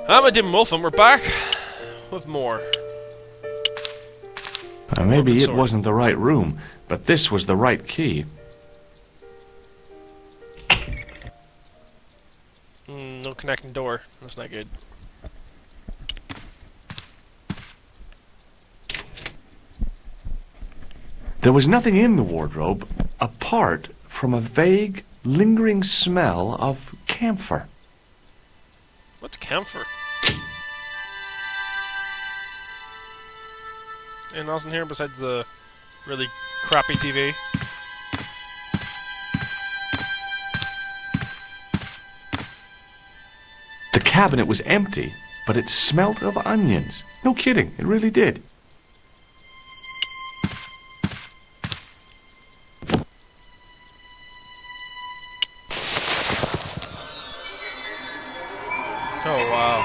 I'm a Dim Wolf, and we're back with more. Maybe it wasn't the right room, but this was the right key. No connecting door. That's not good. There was nothing in the wardrobe apart from a vague, lingering smell of camphor. What's camphor? Anything else in here besides the really crappy TV? The cabinet was empty, but it smelt of onions. No kidding, it really did. Oh, wow.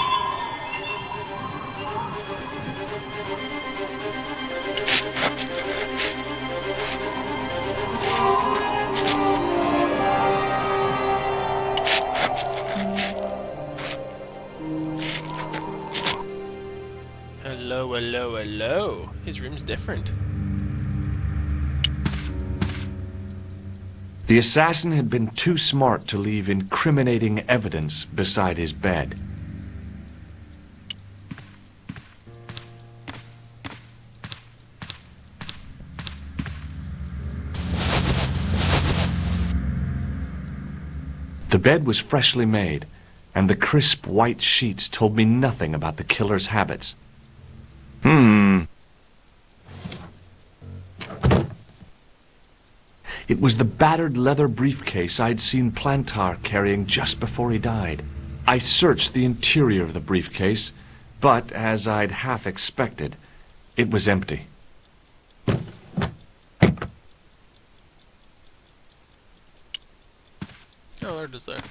Hello, hello, hello. His room's different. The assassin had been too smart to leave incriminating evidence beside his bed. The bed was freshly made, and the crisp white sheets told me nothing about the killer's habits. It was the battered leather briefcase I'd seen Plantar carrying just before he died. I searched the interior of the briefcase, but, as I'd half expected, it was empty. Oh, there it is there.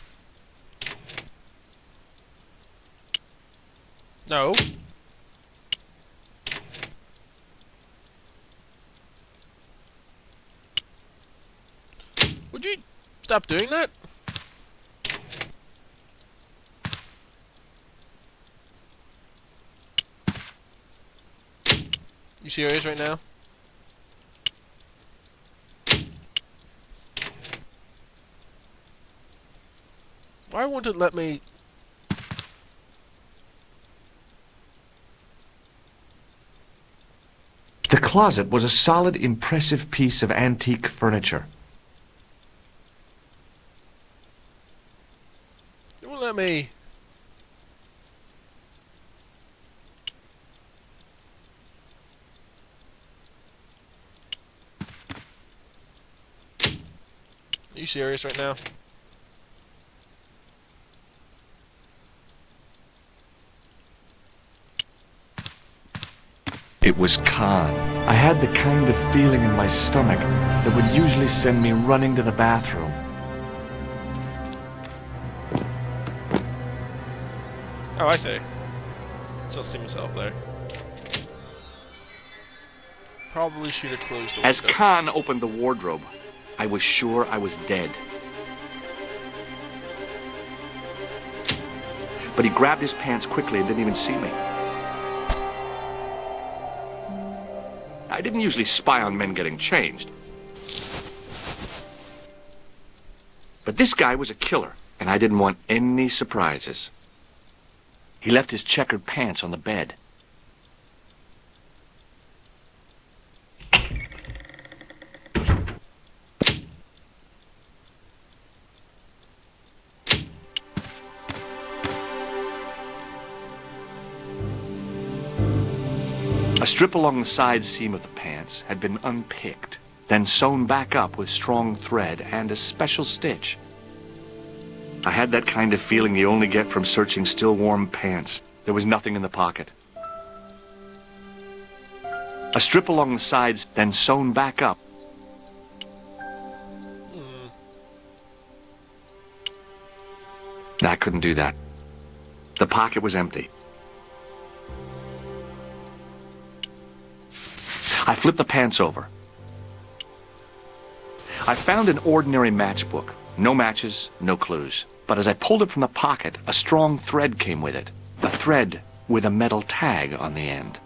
No. Would you stop doing that? You serious right now? Why won't it let me... The closet was a solid, impressive piece of antique furniture. It won't let me... Are you serious right now? It was Khan. I had the kind of feeling in my stomach that would usually send me running to the bathroom. Oh, I see. Still see myself there. Probably should have closed the window. As Khan opened the wardrobe, I was sure I was dead. But he grabbed his pants quickly and didn't even see me. I didn't usually spy on men getting changed. But this guy was a killer, and I didn't want any surprises. He left his checkered pants on the bed. A strip along the side seam of the pants had been unpicked, then sewn back up with strong thread and a special stitch. I had that kind of feeling you only get from searching still warm pants. There was nothing in the pocket. A strip along the sides, then sewn back up. I couldn't do that. The pocket was empty. I flipped the pants over. I found an ordinary matchbook. No matches, no clues. But as I pulled it from the pocket, a strong thread came with it. The a thread with a metal tag on the end.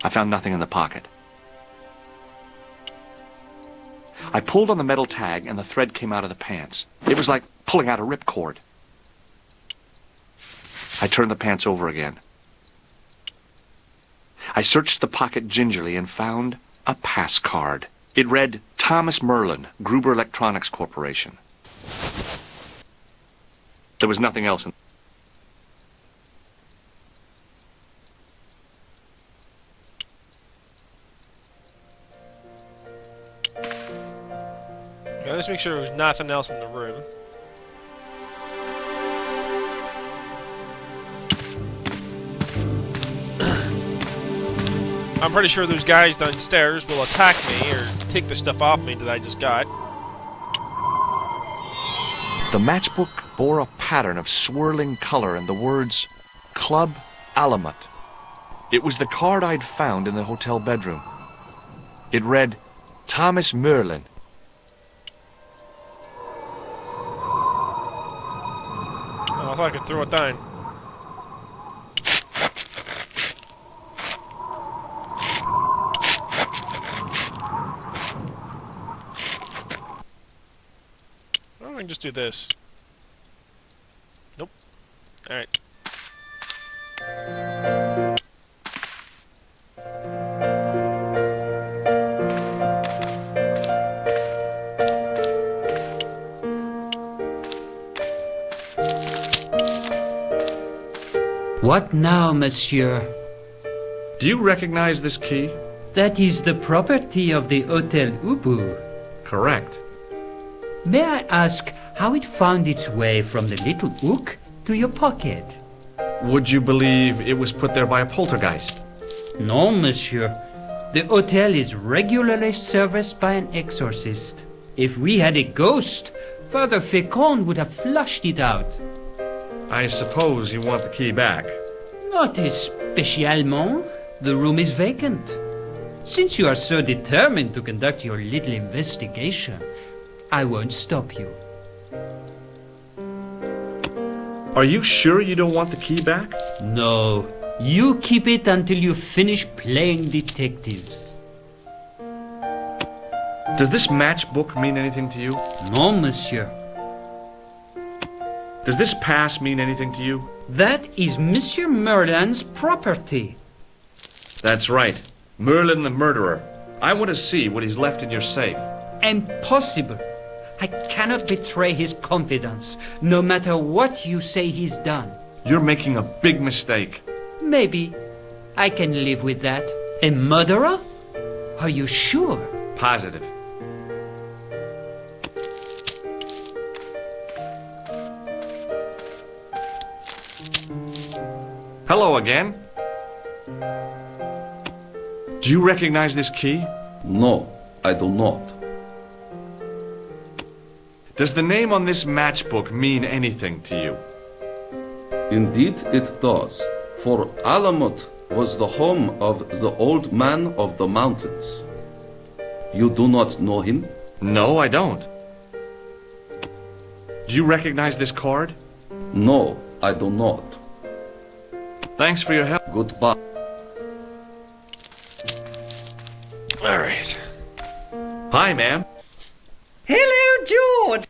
I found nothing in the pocket. I pulled on the metal tag and the thread came out of the pants. It was like pulling out a ripcord. I turned the pants over again. I searched the pocket gingerly and found a pass card. It read, Thomas Merlin, Gruber Electronics Corporation. There was nothing else in. Yeah, let's make sure there's nothing else in the room. I'm pretty sure those guys downstairs will attack me or take the stuff off me that I just got. The matchbook bore a pattern of swirling color and the words, Club Alamut. It was the card I'd found in the hotel bedroom. It read, Thomas Merlin. Oh, I thought I could throw it down. I can just do this. Nope. Alright. What now, monsieur? Do you recognize this key? That is the property of the Hotel Ubu. Correct. May I ask how it found its way from the little hook to your pocket? Would you believe it was put there by a poltergeist? No, monsieur. The hotel is regularly serviced by an exorcist. If we had a ghost, Father Fécond would have flushed it out. I suppose you want the key back. Not especiellement. The room is vacant. Since you are so determined to conduct your little investigation, I won't stop you. Are you sure you don't want the key back? No. You keep it until you finish playing detectives. Does this matchbook mean anything to you? No, monsieur. Does this pass mean anything to you? That is Monsieur Merlin's property. That's right. Merlin the murderer. I want to see what he's left in your safe. Impossible. I cannot betray his confidence, no matter what you say he's done. You're making a big mistake. Maybe. I can live with that. A murderer? Are you sure? Positive. Hello again. Do you recognize this key? No, I do not. Does the name on this matchbook mean anything to you? Indeed it does, for Alamut was the home of the old man of the mountains. You do not know him? No, I don't. Do you recognize this card? No, I do not. Thanks for your help. Goodbye. Alright. Hi, ma'am. Hello, George.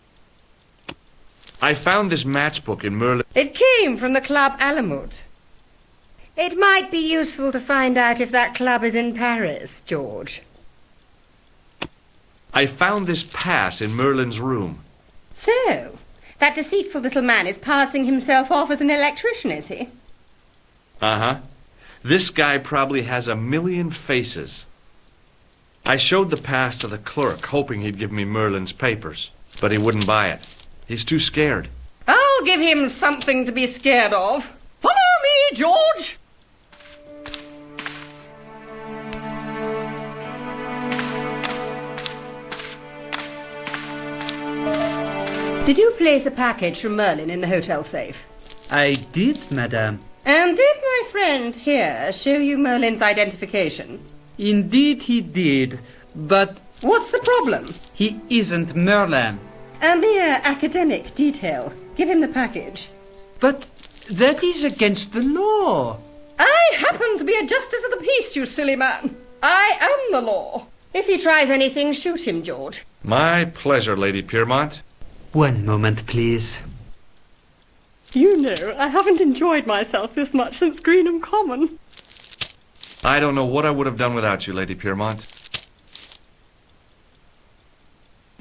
I found this matchbook in Merlin. It came from the Club Alamut. It might be useful to find out if that club is in Paris, George. I found this pass in Merlin's room. So, that deceitful little man is passing himself off as an electrician, is he? Uh-huh. This guy probably has 1,000,000 faces. I showed the pass to the clerk, hoping he'd give me Merlin's papers, but he wouldn't buy it. He's too scared. I'll give him something to be scared of. Follow me, George! Did you place a package from Merlin in the hotel safe? I did, madame. And did my friend here show you Merlin's identification? Indeed he did, but What's the problem? he isn't Merlin. A mere academic detail. Give him the package. But that is against the law. I happen to be a justice of the peace, you silly man. I am the law. If he tries anything, shoot him, George. My pleasure, Lady Piermont. One moment, please. You know, I haven't enjoyed myself this much since Greenham Common. I don't know what I would have done without you, Lady Piermont.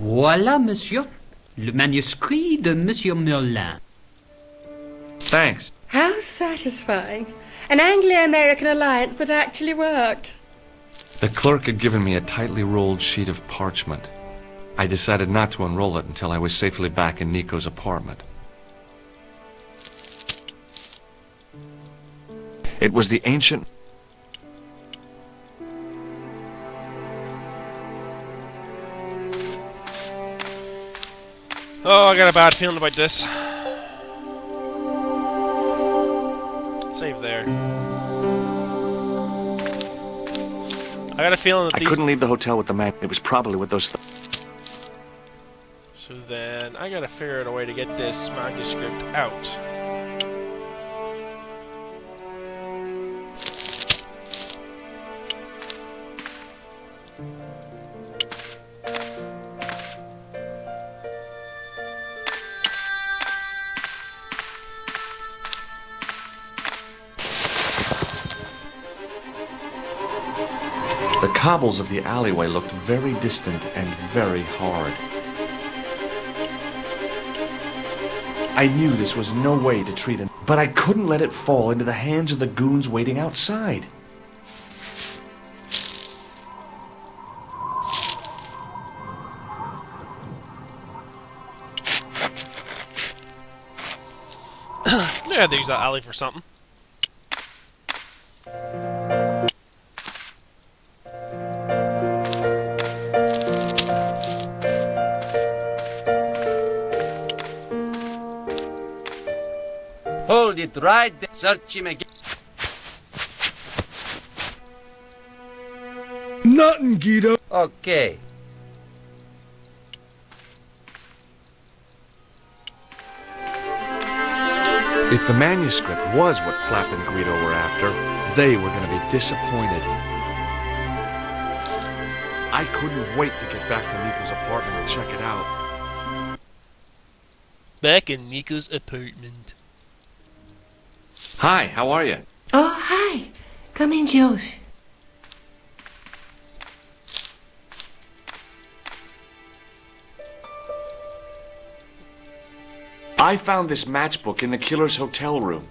Voilà, monsieur. Le manuscrit de Monsieur Merlin. Thanks. How satisfying. An Anglo-American alliance that actually worked. The clerk had given me a tightly rolled sheet of parchment. I decided not to unroll it until I was safely back in Nico's apartment. It was the ancient... Oh, I got a bad feeling about this. Save there. I got a feeling that I couldn't leave the hotel with the man. It was probably with those... So then, I gotta figure out a way to get this manuscript out. The cobbles of the alleyway looked very distant and very hard. I knew this was no way to treat him, but I couldn't let it fall into the hands of the goons waiting outside. I had to use that alley for something. Hold it right there. Search him again. Nothing, Guido. Okay. If the manuscript was what Clapp and Guido were after, they were going to be disappointed. I couldn't wait to get back to Nico's apartment and check it out. Back in Nico's apartment. Hi, how are you? Oh, hi. Come in, George. I found this matchbook in the killer's hotel room.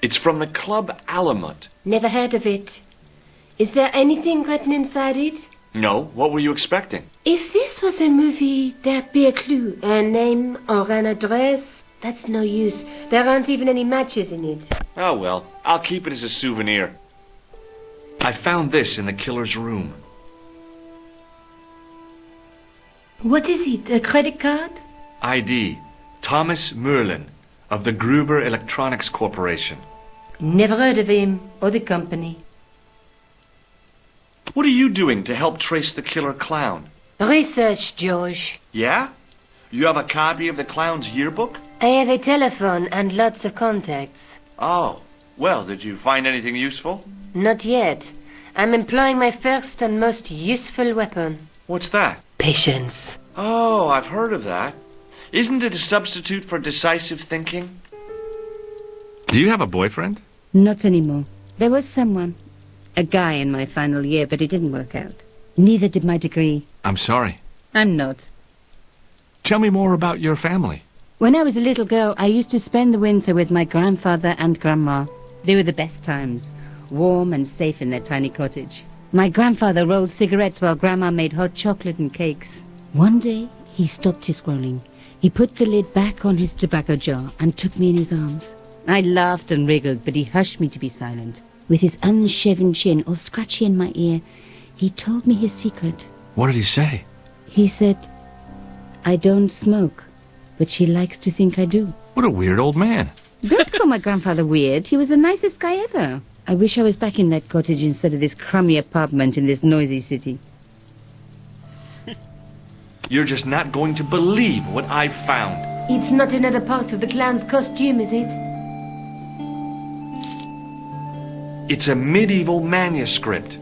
It's from the Club Alamut. Never heard of it. Is there anything written inside it? No, what were you expecting? If this was a movie, there'd be a clue, a name or an address. That's no use. There aren't even any matches in it. Oh well, I'll keep it as a souvenir. I found this in the killer's room. What is it, a credit card? ID, Thomas Merlin, of the Gruber Electronics Corporation. Never heard of him or the company. What are you doing to help trace the killer clown? Research, George. Yeah? You have a copy of the clown's yearbook? I have a telephone and lots of contacts. Oh, well, did you find anything useful? Not yet. I'm employing my first and most useful weapon. What's that? Patience. Oh, I've heard of that. Isn't it a substitute for decisive thinking? Do you have a boyfriend? Not anymore. There was someone. A guy in my final year, but it didn't work out. Neither did my degree. I'm sorry. I'm not. Tell me more about your family. When I was a little girl, I used to spend the winter with my grandfather and grandma. They were the best times, warm and safe in their tiny cottage. My grandfather rolled cigarettes while Grandma made hot chocolate and cakes. One day, he stopped his scrolling. He put the lid back on his tobacco jar and took me in his arms. I laughed and wriggled, but he hushed me to be silent. With his unshaven chin all scratchy in my ear, he told me his secret. What did he say? He said, I don't smoke, but she likes to think I do. What a weird old man. Don't call my grandfather weird. He was the nicest guy ever. I wish I was back in that cottage instead of this crummy apartment in this noisy city. You're just not going to believe what I've found. It's not another part of the clown's costume, is it? It's a medieval manuscript.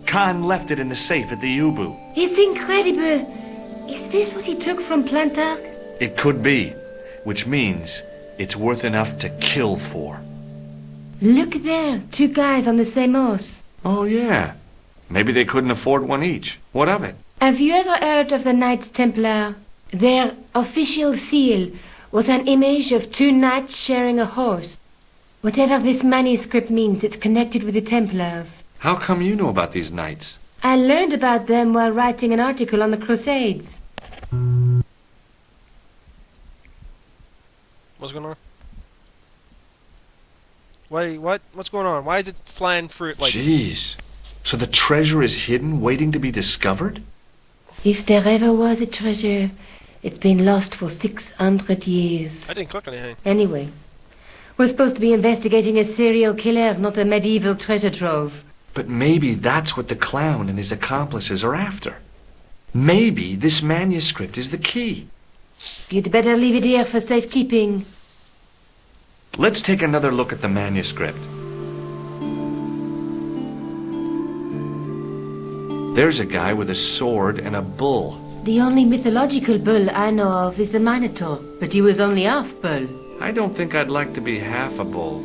Khan left it in the safe at the U-boot. It's incredible. Is this what he took from Plantark? It could be, which means it's worth enough to kill for. Look there, 2 guys on the same horse. Oh, yeah. Maybe they couldn't afford one each. What of it? Have you ever heard of the Knights Templar? Their official seal was an image of 2 knights sharing a horse. Whatever this manuscript means, it's connected with the Templars. How come you know about these knights? I learned about them while writing an article on the Crusades. What's going on? Wait, what? What's going on? Why is it flying fruit like... Jeez. So the treasure is hidden, waiting to be discovered? If there ever was a treasure, it's been lost for 600 years. I didn't click anything. Anyway, we're supposed to be investigating a serial killer, not a medieval treasure trove. But maybe that's what the clown and his accomplices are after. Maybe this manuscript is the key. You'd better leave it here for safekeeping. Let's take another look at the manuscript. There's a guy with a sword and a bull. The only mythological bull I know of is the Minotaur, but he was only half bull. I don't think I'd like to be half a bull,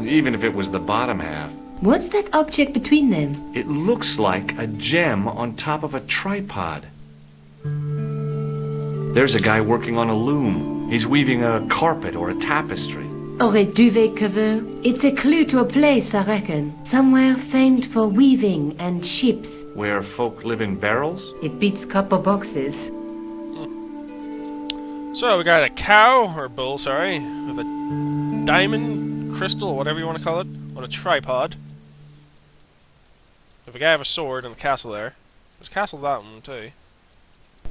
even if it was the bottom half. What's that object between them? It looks like a gem on top of a tripod. There's a guy working on a loom. He's weaving a carpet or a tapestry. Or a duvet cover? It's a clue to a place, I reckon. Somewhere famed for weaving and ships. Where folk live in barrels? It beats copper boxes. So we got a cow, or bull, sorry, with a diamond, crystal, whatever you want to call it, on a tripod. With a guy with a sword and a castle there. There's a castle that one too.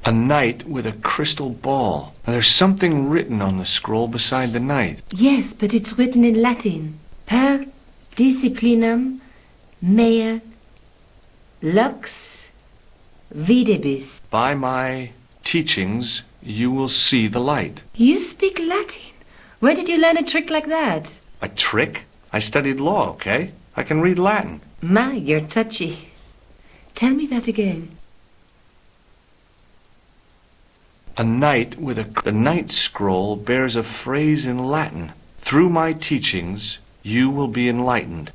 A knight with a crystal ball. Now, there's something written on the scroll beside the knight. Yes, but it's written in Latin. Per disciplinam mea lux videbis. By my teachings, you will see the light. You speak Latin? Where did you learn a trick like that? A trick? I studied law, okay? I can read Latin. My, you're touchy. Tell me that again. A knight with the knight scroll bears a phrase in Latin. Through my teachings, you will be enlightened.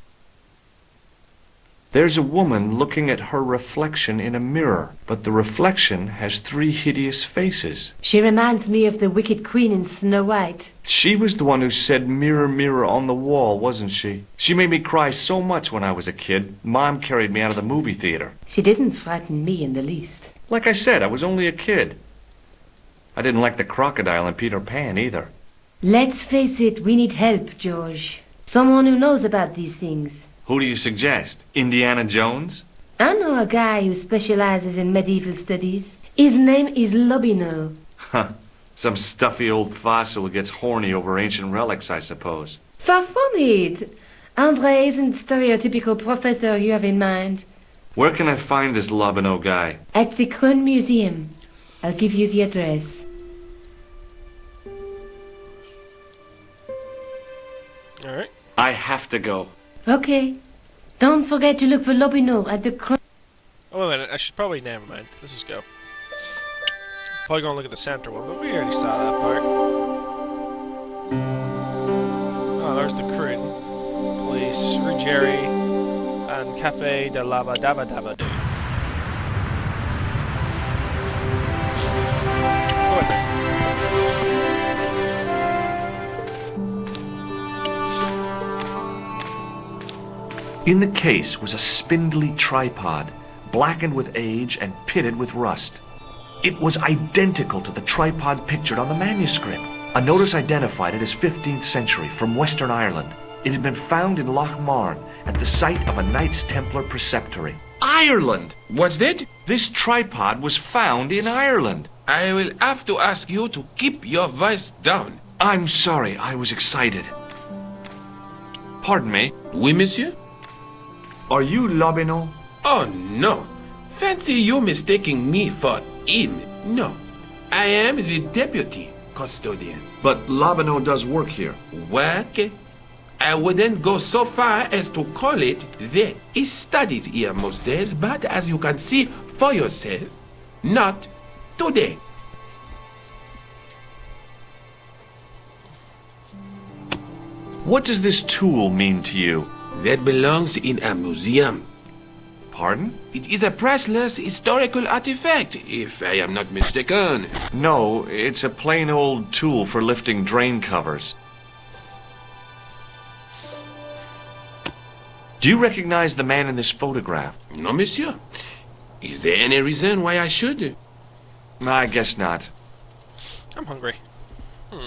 There's a woman looking at her reflection in a mirror, but the reflection has 3 hideous faces. She reminds me of the wicked queen in Snow White. She was the one who said, "Mirror, mirror on the wall," wasn't she? She made me cry so much when I was a kid. Mom carried me out of the movie theater. She didn't frighten me in the least. Like I said, I was only a kid. I didn't like the crocodile in Peter Pan either. Let's face it, we need help, George. Someone who knows about these things. Who do you suggest? Indiana Jones? I know a guy who specializes in medieval studies. His name is Lobino. Huh. Some stuffy old fossil who gets horny over ancient relics, I suppose. Far from it. Andre isn't the stereotypical professor you have in mind. Where can I find this Lobino guy? At the Krone Museum. I'll give you the address. Alright. I have to go. Okay. Don't forget to look for Lobino at the Krone... Oh, wait a minute. I should probably... Never mind. Let's just go. Probably gonna look at the center one, but we already saw that part. Oh, there's the Kryn. Police, Ruggieri, and Cafe de Lava Dava Dava Doo. Go in there. In the case was a spindly tripod, blackened with age and pitted with rust. It was identical to the tripod pictured on the manuscript. A notice identified it as 15th century from Western Ireland. It had been found in Loch Marne at the site of a Knights Templar preceptory. Ireland! What's that? This tripod was found in Ireland. I will have to ask you to keep your voice down. I'm sorry, I was excited. Pardon me. Oui, monsieur? Are you Lobino? Oh, no. Fancy you mistaking me for him. No. I am the deputy custodian. But Labano does work here. Work? I wouldn't go so far as to call it that. He studies here most days, but as you can see for yourself, not today. What does this tool mean to you? That belongs in a museum. Pardon? It is a priceless historical artifact, if I am not mistaken. No, it's a plain old tool for lifting drain covers. Do you recognize the man in this photograph? No, monsieur. Is there any reason why I should? I guess not. I'm hungry. Do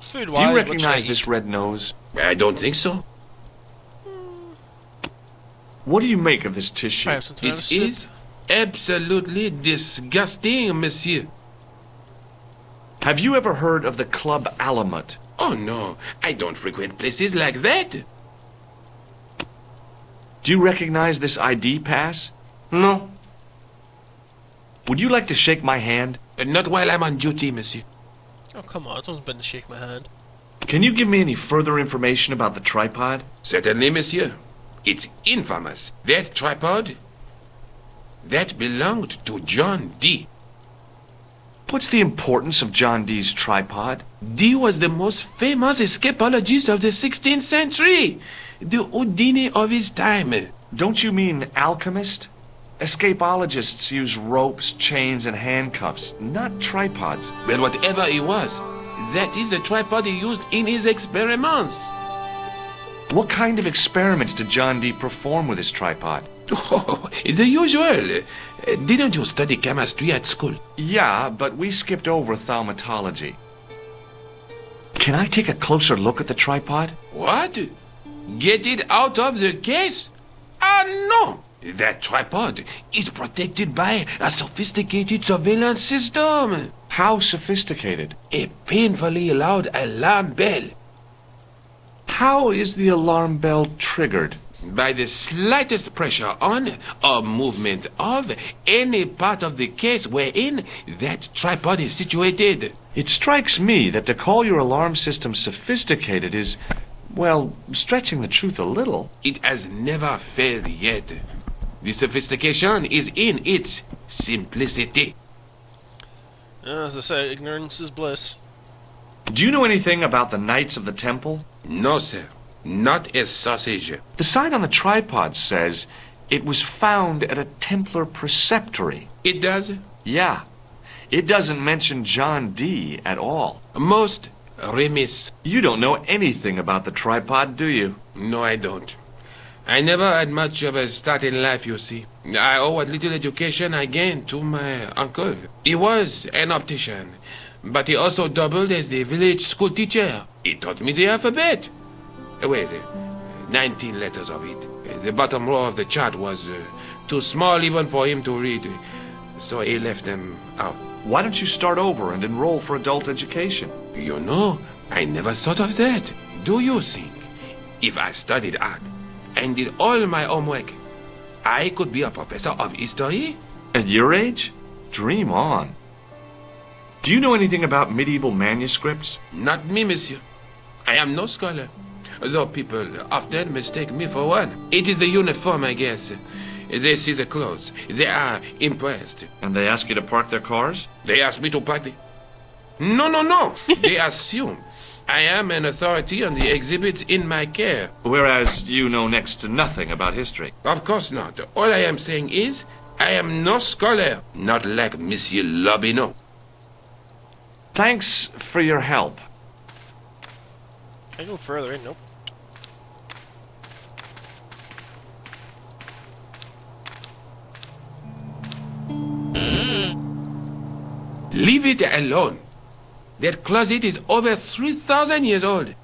Food-wise, you what should I recognize eat? this red nose? I don't think so. What do you make of this tissue? I have something out of It soup. is absolutely disgusting, monsieur. Have you ever heard of the Club Alamut? Oh, no. I don't frequent places like that. Do you recognize this ID pass? No. Would you like to shake my hand? Not while I'm on duty, monsieur. Oh, come on. Someone's been to shake my hand. Can you give me any further information about the tripod? Certainly, monsieur. It's infamous. That tripod, that belonged to John Dee. What's the importance of John Dee's tripod? Dee was the most famous escapologist of the 16th century. The Houdini of his time. Don't you mean alchemist? Escapologists use ropes, chains, and handcuffs, not tripods. Well, whatever he was, that is the tripod he used in his experiments. What kind of experiments did John Dee perform with his tripod? Oh, the usual. Didn't you study chemistry at school? Yeah, but we skipped over thaumatology. Can I take a closer look at the tripod? What? Get it out of the case? Ah, no! That tripod is protected by a sophisticated surveillance system. How sophisticated? A painfully loud alarm bell. How is the alarm bell triggered? By the slightest pressure on or movement of any part of the case wherein that tripod is situated. It strikes me that to call your alarm system sophisticated is, well, stretching the truth a little. It has never failed yet. The sophistication is in its simplicity. As I say, ignorance is bliss. Do you know anything about the Knights of the Temple? No, sir. Not a sausage. The sign on the tripod says it was found at a Templar preceptory. It does? Yeah. It doesn't mention John Dee at all. Most remiss. You don't know anything about the tripod, do you? No, I don't. I never had much of a start in life, you see. I owe what little education I gained to my uncle. He was an optician, but he also doubled as the village school teacher. He taught me the alphabet. Wait, 19 letters of it. The bottom row of the chart was too small even for him to read, so he left them out. Why don't you start over and enroll for adult education? You know, I never thought of that. Do you think if I studied art and did all my homework, I could be a professor of history? At your age? Dream on. Do you know anything about medieval manuscripts? Not me, monsieur. I am no scholar, though people often mistake me for one. It is the uniform, I guess. They see the clothes. They are impressed. And they ask you to park their cars? They ask me to park the... No. They assume I am an authority on the exhibits in my care. Whereas you know next to nothing about history. Of course not. All I am saying is, I am no scholar, not like Monsieur Lobineau. Thanks for your help. Can I go further in? Nope. Leave it alone. That closet is over 3,000 years old.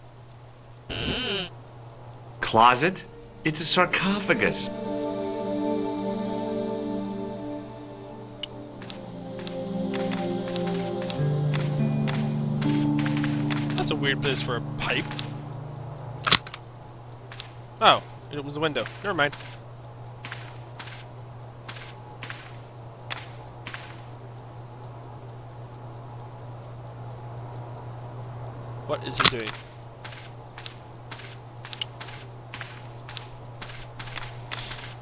Closet? It's a sarcophagus. That's a weird place for a pipe. Oh, it opens the window. Never mind. What is he doing?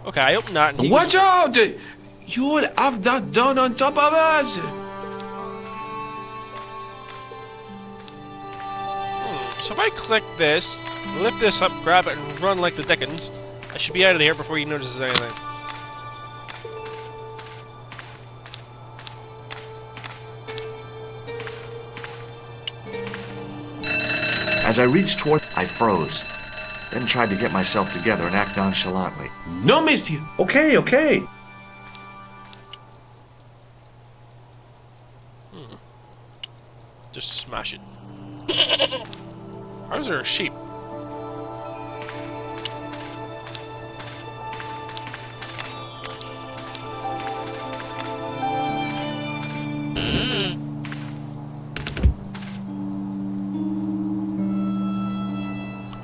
Okay, I opened that and he Watch out! You'll have that done on top of us! So if I click this, lift this up, grab it, and run like the Dickens, I should be out of here before he notices anything. As I reached toward, I froze. Then tried to get myself together and act nonchalantly. No, monsieur. Okay, okay. Just smash it. How is there a sheep?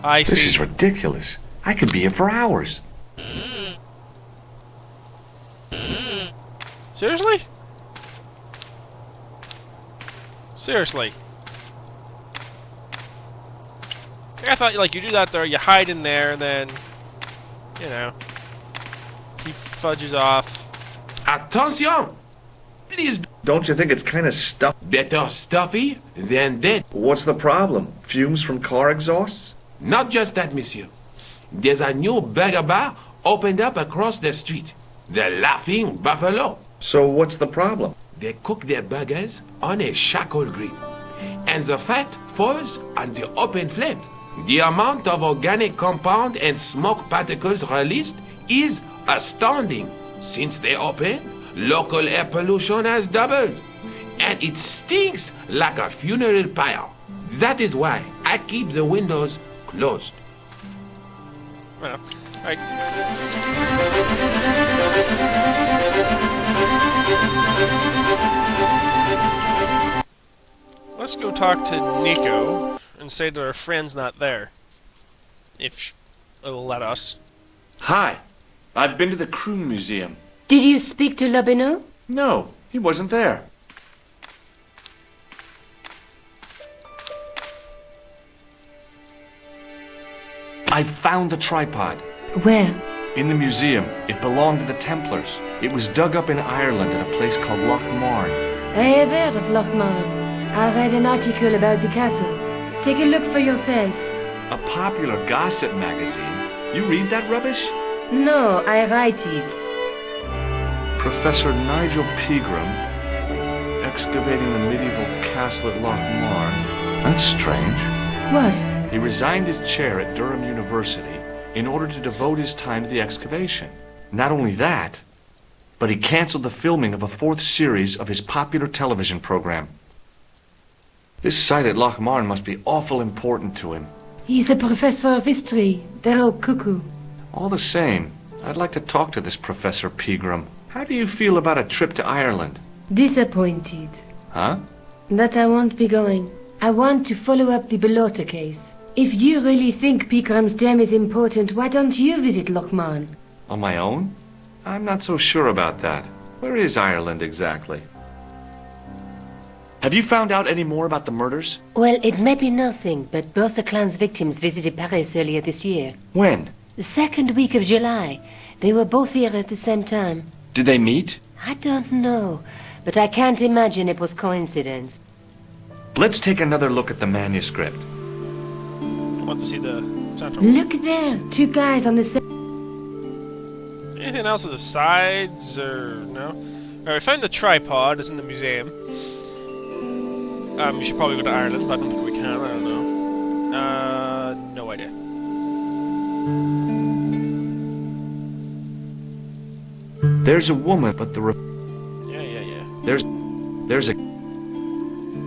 I see. This is ridiculous. I could be here for hours. Seriously? Seriously. I thought, like, you do that there, you hide in there, and then, you know, he fudges off. Attention! Please. Don't you think it's kind of stuff? Better stuffy than dead. What's the problem? Fumes from car exhausts? Not just that, monsieur. There's a new burger bar opened up across the street. The Laughing Buffalo. So what's the problem? They cook their burgers on a charcoal grill. And the fat falls on the open flames. The amount of organic compound and smoke particles released is astounding. Since they opened, local air pollution has doubled. And it stinks like a funeral pyre. That is why I keep the windows closed. Well, alright. Let's go talk to Nico and say that our friend's not there. If it'll let us. Hi. I've been to the Crew Museum. Did you speak to Lobineau? No, he wasn't there. I found the tripod. Where? In the museum. It belonged to the Templars. It was dug up in Ireland at a place called Loch Marn. I have heard of Lochmarn. I read an article about the castle. Take a look for yourself. A popular gossip magazine. You read that rubbish? No, I write it. Professor Nigel Pegram, excavating the medieval castle at Loch Marn. That's strange. What? He resigned his chair at Durham University in order to devote his time to the excavation. Not only that, but he canceled the filming of a fourth series of his popular television program. This site at Loch Marn must be awful important to him. He's a professor of history. They're all cuckoo. All the same, I'd like to talk to this Professor Pegram. How do you feel about a trip to Ireland? Disappointed. Huh? That I won't be going. I want to follow up the Bellotta case. If you really think Pegram's dam is important, why don't you visit Loch Marn? On my own? I'm not so sure about that. Where is Ireland exactly? Have you found out any more about the murders? Well, it may be nothing, but both the clan's victims visited Paris earlier this year. When? The second week of July. They were both here at the same time. Did they meet? I don't know, but I can't imagine it was coincidence. Let's take another look at the manuscript. I want to see the center. Look there, two guys on the same... Anything else on the sides, or no? Alright, we found the tripod. It's in the museum. We should probably go to Ireland, but I don't think we can. I don't know. No idea. There's a woman, but the... Yeah.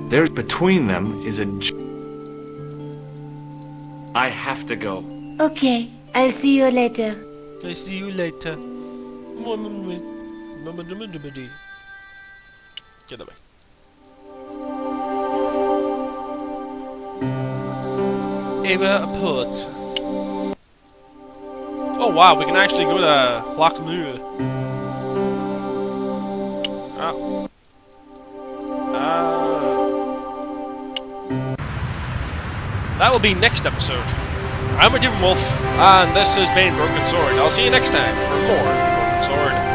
There's between them is a... I have to go. Okay, I'll see you later. I see you later. Get away. Ava Port. Oh wow, we can actually go to Lochmure. that will be next episode. I'm a Demon Wolf, and this has been Broken Sword. I'll see you next time for more Broken Sword.